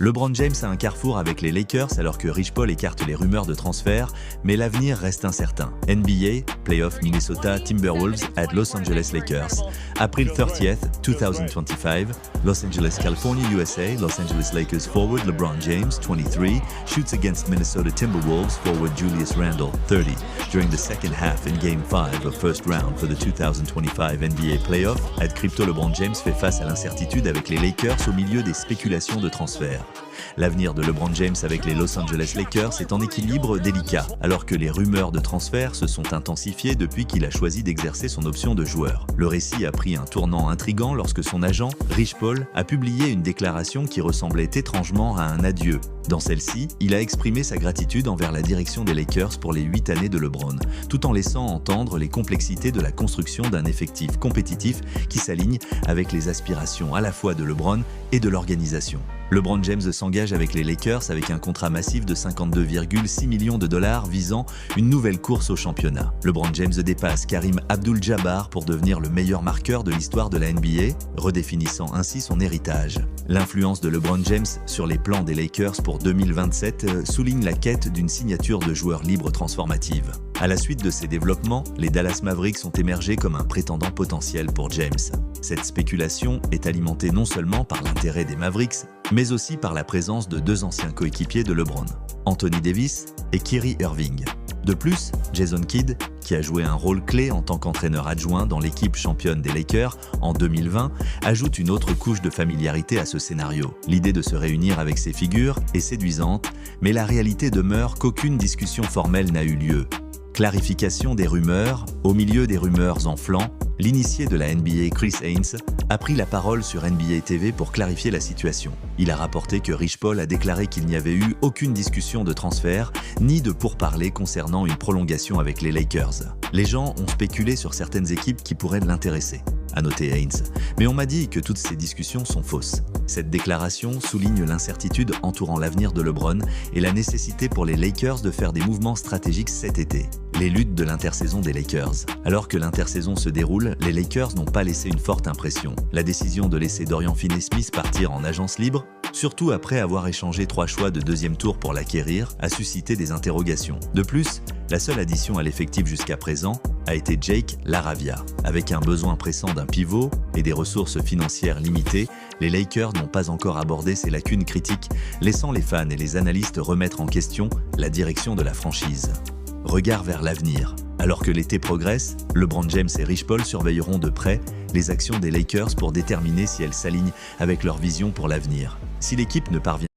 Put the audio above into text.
LeBron James a un carrefour avec les Lakers alors que Rich Paul écarte les rumeurs de transfert, mais l'avenir reste incertain. NBA, Playoff Minnesota Timberwolves at Los Angeles Lakers. April 30th, 2025, Los Angeles, California, USA, Los Angeles Lakers forward LeBron James, 23, shoots against Minnesota Timberwolves forward Julius Randle, 30, during the second half in Game 5 of first round for the 2025 NBA Playoff. At Crypto, LeBron James fait face à l'incertitude avec les Lakers au milieu des spéculations de transfert. L'avenir de LeBron James avec les Los Angeles Lakers est en équilibre délicat, alors que les rumeurs de transfert se sont intensifiées depuis qu'il a choisi d'exercer son option de joueur. Le récit a pris un tournant intrigant lorsque son agent, Rich Paul, a publié une déclaration qui ressemblait étrangement à un adieu. Dans celle-ci, il a exprimé sa gratitude envers la direction des Lakers pour les 8 années de LeBron, tout en laissant entendre les complexités de la construction d'un effectif compétitif qui s'aligne avec les aspirations à la fois de LeBron et de l'organisation. LeBron James s'engage avec les Lakers avec un contrat massif de 52,6 millions de dollars visant une nouvelle course au championnat. LeBron James dépasse Karim Abdul-Jabbar pour devenir le meilleur marqueur de l'histoire de la NBA, redéfinissant ainsi son héritage. L'influence de LeBron James sur les plans des Lakers pour 2027 souligne la quête d'une signature de joueur libre transformative. À la suite de ces développements, les Dallas Mavericks ont émergé comme un prétendant potentiel pour James. Cette spéculation est alimentée non seulement par l'intérêt des Mavericks, mais aussi par la présence de deux anciens coéquipiers de LeBron, Anthony Davis et Kyrie Irving. De plus, Jason Kidd, qui a joué un rôle clé en tant qu'entraîneur adjoint dans l'équipe championne des Lakers en 2020, ajoute une autre couche de familiarité à ce scénario. L'idée de se réunir avec ces figures est séduisante, mais la réalité demeure qu'aucune discussion formelle n'a eu lieu. Clarification des rumeurs. Au milieu des rumeurs en flanc, l'initié de la NBA Chris Haynes a pris la parole sur NBA TV pour clarifier la situation. Il a rapporté que Rich Paul a déclaré qu'il n'y avait eu aucune discussion de transfert ni de pourparlers concernant une prolongation avec les Lakers. Les gens ont spéculé sur certaines équipes qui pourraient l'intéresser, a noté Haynes, mais on m'a dit que toutes ces discussions sont fausses. Cette déclaration souligne l'incertitude entourant l'avenir de LeBron et la nécessité pour les Lakers de faire des mouvements stratégiques cet été. Les luttes de l'intersaison des Lakers. Alors que l'intersaison se déroule, les Lakers n'ont pas laissé une forte impression. La décision de laisser Dorian Finney-Smith partir en agence libre, surtout après avoir échangé 3 choix de deuxième tour pour l'acquérir, a suscité des interrogations. De plus, la seule addition à l'effectif jusqu'à présent a été Jake LaRavia. Avec un besoin pressant d'un pivot et des ressources financières limitées, les Lakers n'ont pas encore abordé ces lacunes critiques, laissant les fans et les analystes remettre en question la direction de la franchise. Regard vers l'avenir. Alors que l'été progresse, LeBron James et Rich Paul surveilleront de près les actions des Lakers pour déterminer si elles s'alignent avec leur vision pour l'avenir. Si l'équipe ne parvient